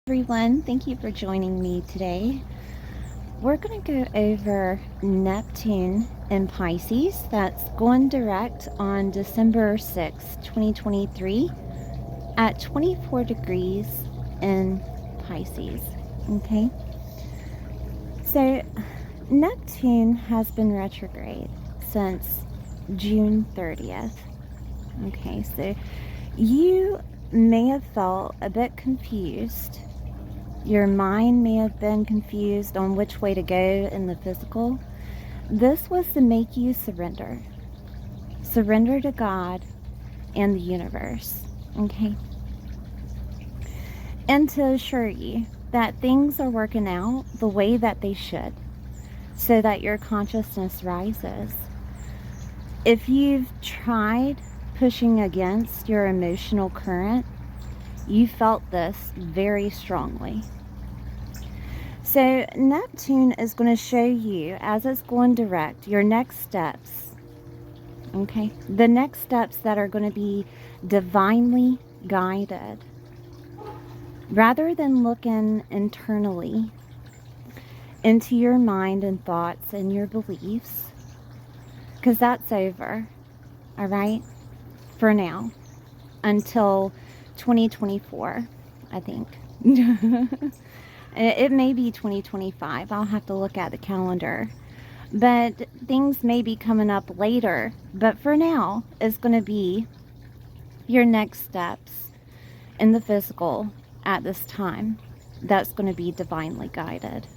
Everyone, thank you for joining me today. We're going to go over Neptune in Pisces. That's going direct on December 6th, 2023 at 24 degrees in Pisces. Okay, so Neptune has been retrograde since June 30th. Okay, so you may have felt a bit confused. Your mind may have been confused on which way to go in the physical. This was to make you surrender. Surrender to God and the universe, okay? And to assure you that things are working out the way that they should, so that your consciousness rises. If you've tried pushing against your emotional current, you felt this very strongly. So Neptune is going to show you, as it's going direct, your next steps. Okay? The next steps that are going to be divinely guided. Rather than looking internally into your mind and thoughts and your beliefs, because that's over, all right? For now, until 2024, I think. It may be 2025. I'll have to look at the calendar. But things may be coming up later. But for now, it's going to be your next steps in the physical at this time. That's going to be divinely guided.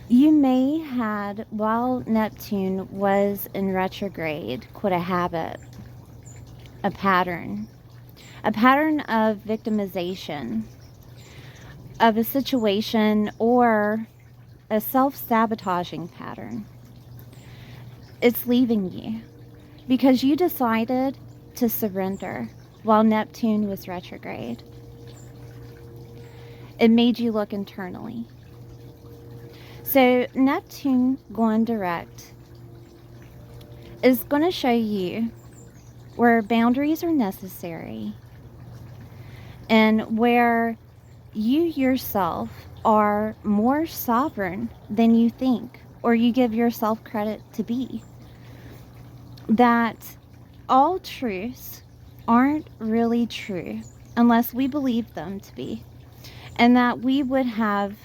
You may had, while Neptune was in retrograde, quite a habit, a pattern of victimization of a situation, or a self-sabotaging pattern. It's leaving you because you decided to surrender while Neptune was retrograde. It made you look internally. So Neptune going direct is going to show you where boundaries are necessary and where you yourself are more sovereign than you think, or you give yourself credit to be. That all truths aren't really true unless we believe them to be. And that we would have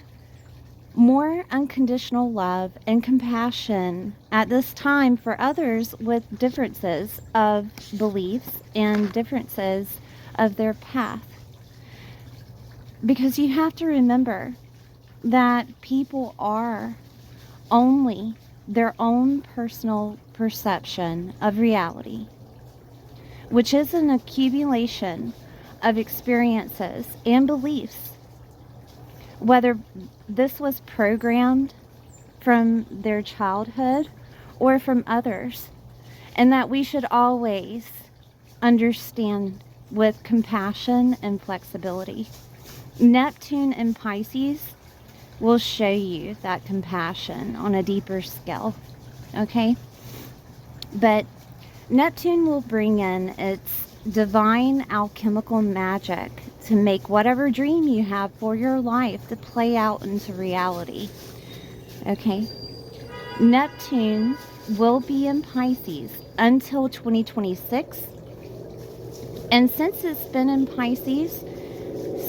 more unconditional love and compassion at this time for others with differences of beliefs and differences of their path. Because you have to remember that people are only their own personal perception of reality, which is an accumulation of experiences and beliefs, whether this was programmed from their childhood or from others, and that we should always understand with compassion and flexibility. Neptune in Pisces will show you that compassion on a deeper scale, okay? But Neptune will bring in its divine alchemical magic to make whatever dream you have for your life to play out into reality, okay? Neptune will be in Pisces until 2026, and since it's been in Pisces,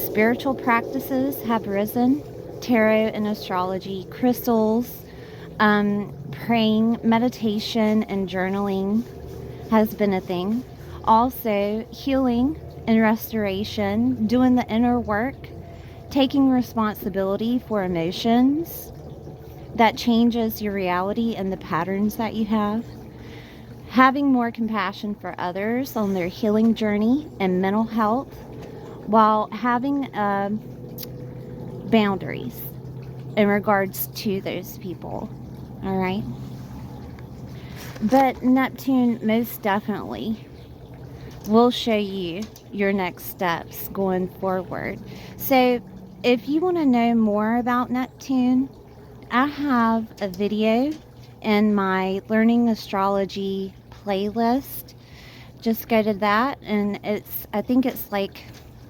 spiritual practices have risen. Tarot and astrology, crystals, praying, meditation, and journaling has been a thing. Also, healing and restoration, doing the inner work, taking responsibility for emotions that changes your reality and the patterns that you have. Having more compassion for others on their healing journey and mental health, while having boundaries in regards to those people, all right? But Neptune most definitely will show you your next steps going forward. So if you want to know more about Neptune, I have a video in my Learning Astrology playlist. Just go to that, and I think it's like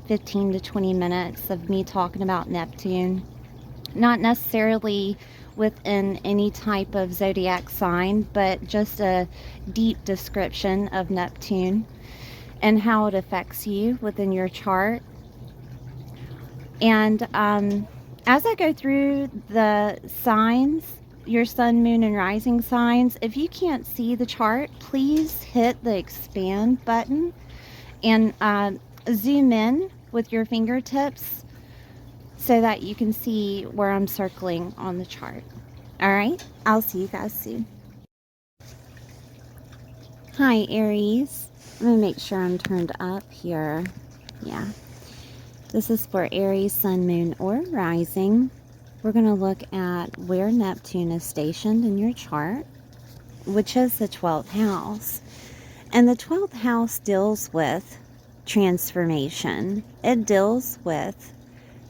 15 to 20 minutes of me talking about Neptune. Not necessarily within any type of zodiac sign, but just a deep description of Neptune and how it affects you within your chart. And as I go through the signs, your sun, moon, and rising signs, if you can't see the chart, please hit the expand button and zoom in with your fingertips so that you can see where I'm circling on the chart. All right, I'll see you guys soon. Hi, Aries. I'm going to make sure I'm turned up here. Yeah. This is for Aries, sun, moon, or rising. We're going to look at where Neptune is stationed in your chart, which is the 12th house. And the 12th house deals with transformation. It deals with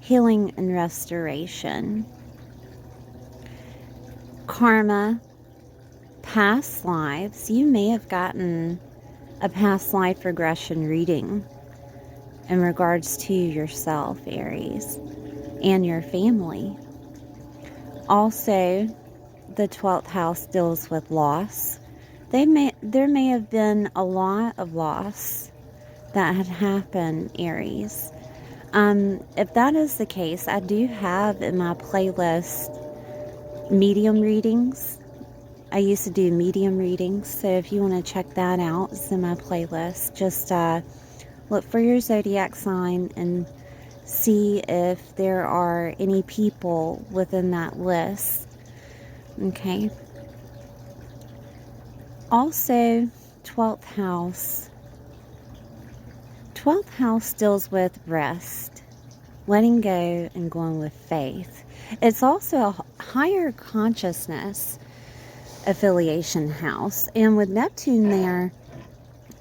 healing and restoration, karma, past lives. You may have gotten a past life regression reading in regards to yourself, Aries, and your family. Also, the 12th house deals with loss. There may have been a lot of loss that had happened, Aries. If that is the case, I do have in my playlist medium readings. I used to do medium readings, so if you want to check that out, it's in my playlist. Just look for your zodiac sign and see if there are any people within that list. Okay. Also, 12th house. 12th house deals with rest, letting go, and going with faith. It's also a higher consciousness affiliation house. And with Neptune there,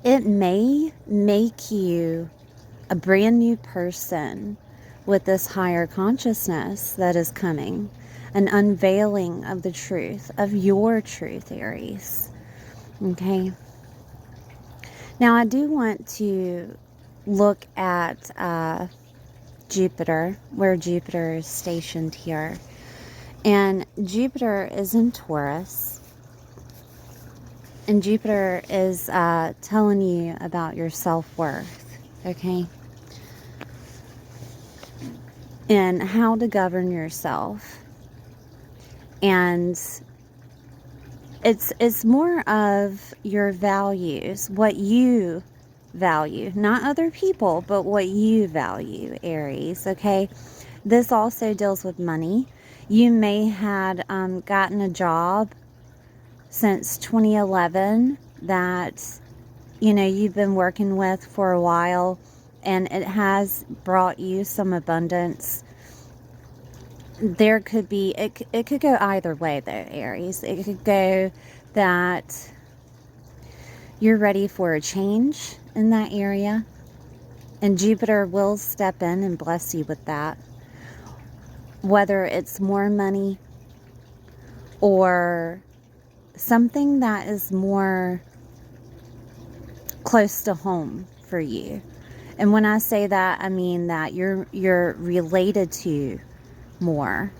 it may make you a brand new person with this higher consciousness that is coming. An unveiling of the truth, of your truth, Aries. Okay. Now, I do want to look at Jupiter, where Jupiter is stationed here. And Jupiter is in Taurus. And Jupiter is telling you about your self-worth, okay? And how to govern yourself. And it's more of your values, what you value, not other people, but what you value, Aries, okay? This also deals with money. You may had gotten a job since 2011 that, you know, you've been working with for a while, and it has brought you some abundance. There could be, it could go either way though, Aries. It could go that you're ready for a change in that area, and Jupiter will step in and bless you with that. Whether it's more money or something that is more close to home for you. And when I say that, I mean that you're related to more,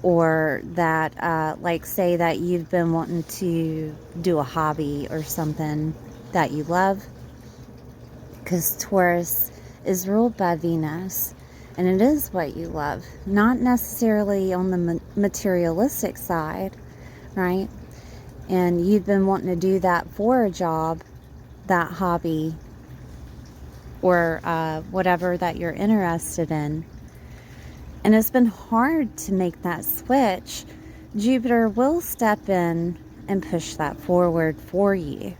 or that like say that you've been wanting to do a hobby or something that you love, because Taurus is ruled by Venus, and it is what you love, not necessarily on the materialistic side, right? And you've been wanting to do that for a job, that hobby, or whatever that you're interested in. And it's been hard to make that switch. Jupiter will step in and push that forward for you.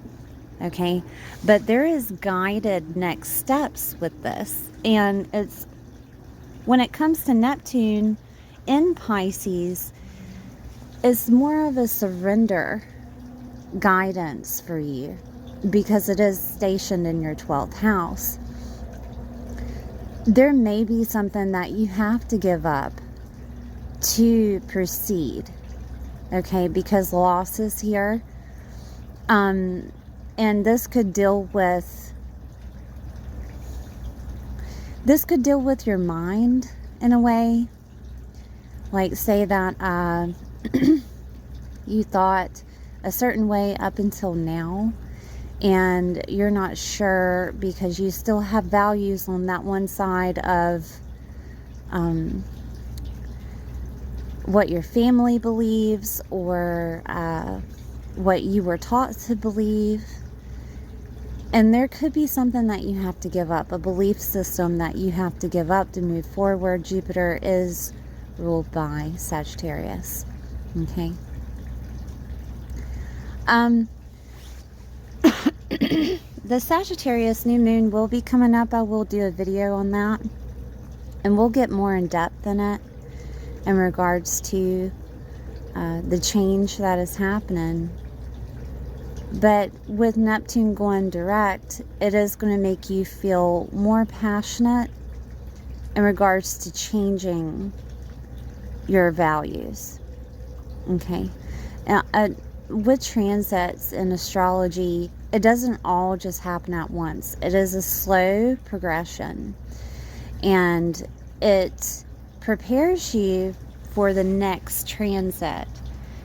Okay? But there is guided next steps with this. And it's, when it comes to Neptune in Pisces, it's more of a surrender guidance for you, because it is stationed in your 12th house. There may be something that you have to give up to proceed, okay, because loss is here. And this could deal with your mind in a way. Like, say that you thought a certain way up until now, and you're not sure because you still have values on that one side of what your family believes, or what you were taught to believe. And there could be something that you have to give up, a belief system that you have to give up to move forward. Jupiter is ruled by Sagittarius. Okay. The Sagittarius new moon will be coming up. I will do a video on that, and we'll get more in depth in it in regards to the change that is happening. But with Neptune going direct, it is going to make you feel more passionate in regards to changing your values. Okay. Now, with transits in astrology, it doesn't all just happen at once. It is a slow progression, and it prepares you for the next transit.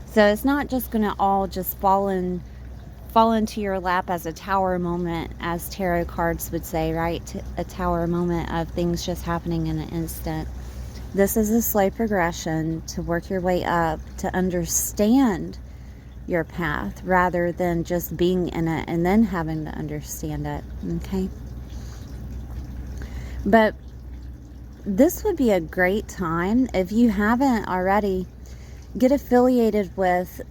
So it's not just going to all just fall into your lap as a tower moment, as tarot cards would say, right? A tower moment of things just happening in an instant. This is a slow progression to work your way up, to understand your path, rather than just being in it and then having to understand it. Okay? But this would be a great time, if you haven't already, get affiliated with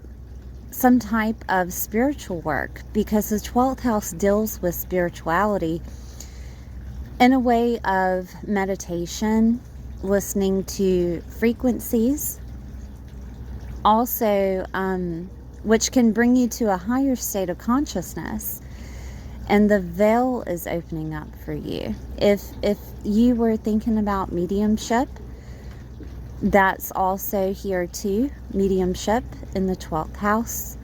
some type of spiritual work, because the 12th house deals with spirituality in a way of meditation, listening to frequencies, also which can bring you to a higher state of consciousness. And the veil is opening up for you. If you were thinking about mediumship, that's also here too. Mediumship in the 12th house.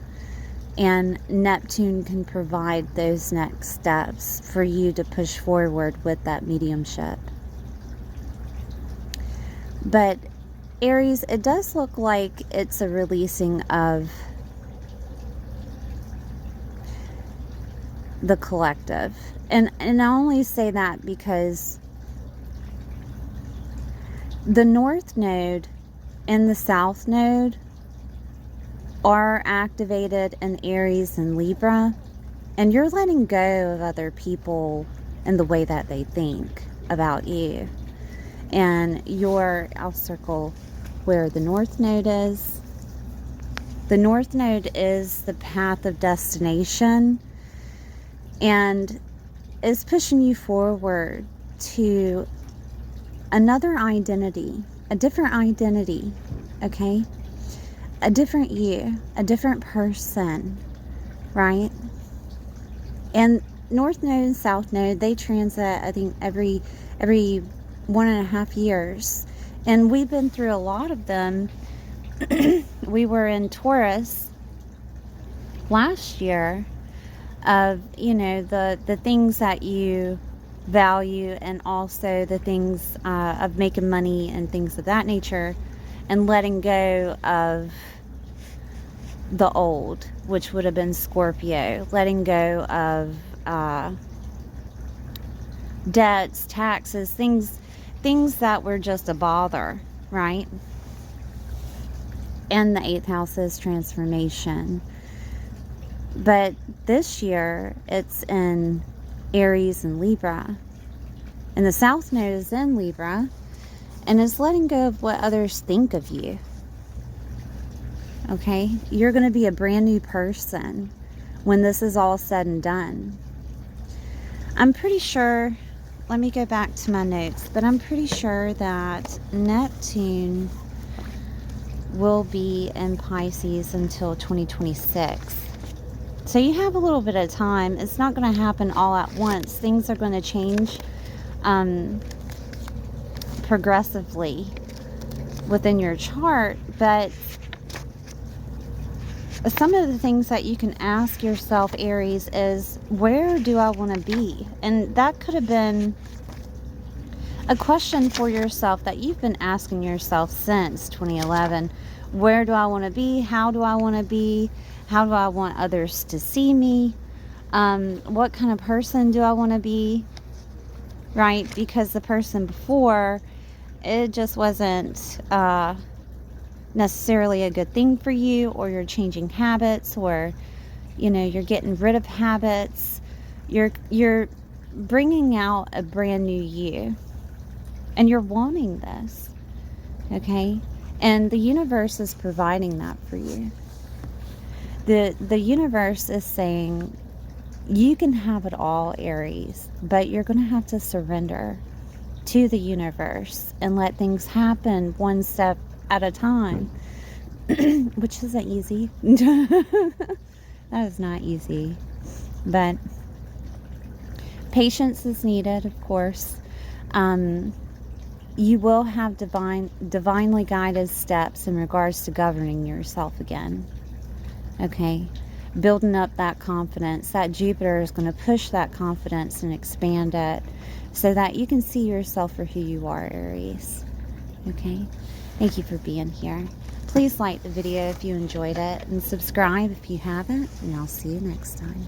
And Neptune can provide those next steps for you to push forward with that mediumship. But Aries, it does look like it's a releasing of the collective. And I only say that because the North Node and the South Node are activated in Aries and Libra, and you're letting go of other people and the way that they think about you. And I'll circle where the North Node is. The North Node is the path of destination, and is pushing you forward to another identity, a different identity, okay? A different you, a different person, right? And North Node and South Node, they transit, I think, every 1.5 years. And we've been through a lot of them. We were in Taurus last year, of, the things that you value, and also the things of making money and things of that nature, and letting go of the old, which would have been Scorpio, letting go of debts, taxes, things that were just a bother, right? And the 8th house is transformation. But this year, it's in Aries and Libra. And the South Node is in Libra, and it's letting go of what others think of you. Okay? You're going to be a brand new person when this is all said and done. I'm pretty sure, let me go back to my notes, but I'm pretty sure that Neptune will be in Pisces until 2026. So you have a little bit of time. It's not going to happen all at once. Things are going to change progressively within your chart, but some of the things that you can ask yourself, Aries, is where do I want to be? And that could have been a question for yourself that you've been asking yourself since 2011. Where do I want to be? How do I want to be? How do I want others to see me? What kind of person do I want to be? Right? Because the person before, it just wasn't necessarily a good thing for you, or you're changing habits, or you're getting rid of habits. You're bringing out a brand new you, and you're wanting this, okay? And the universe is providing that for you. The universe is saying you can have it all, Aries, but you're going to have to surrender to the universe and let things happen one step at a time, which isn't easy. That is not easy, but patience is needed, of course. You will have divinely guided steps in regards to governing yourself again, okay? Building up that confidence. That Jupiter is going to push that confidence and expand it so that you can see yourself for who you are, Aries, okay? Thank you for being here. Please like the video if you enjoyed it, and subscribe if you haven't, and I'll see you next time.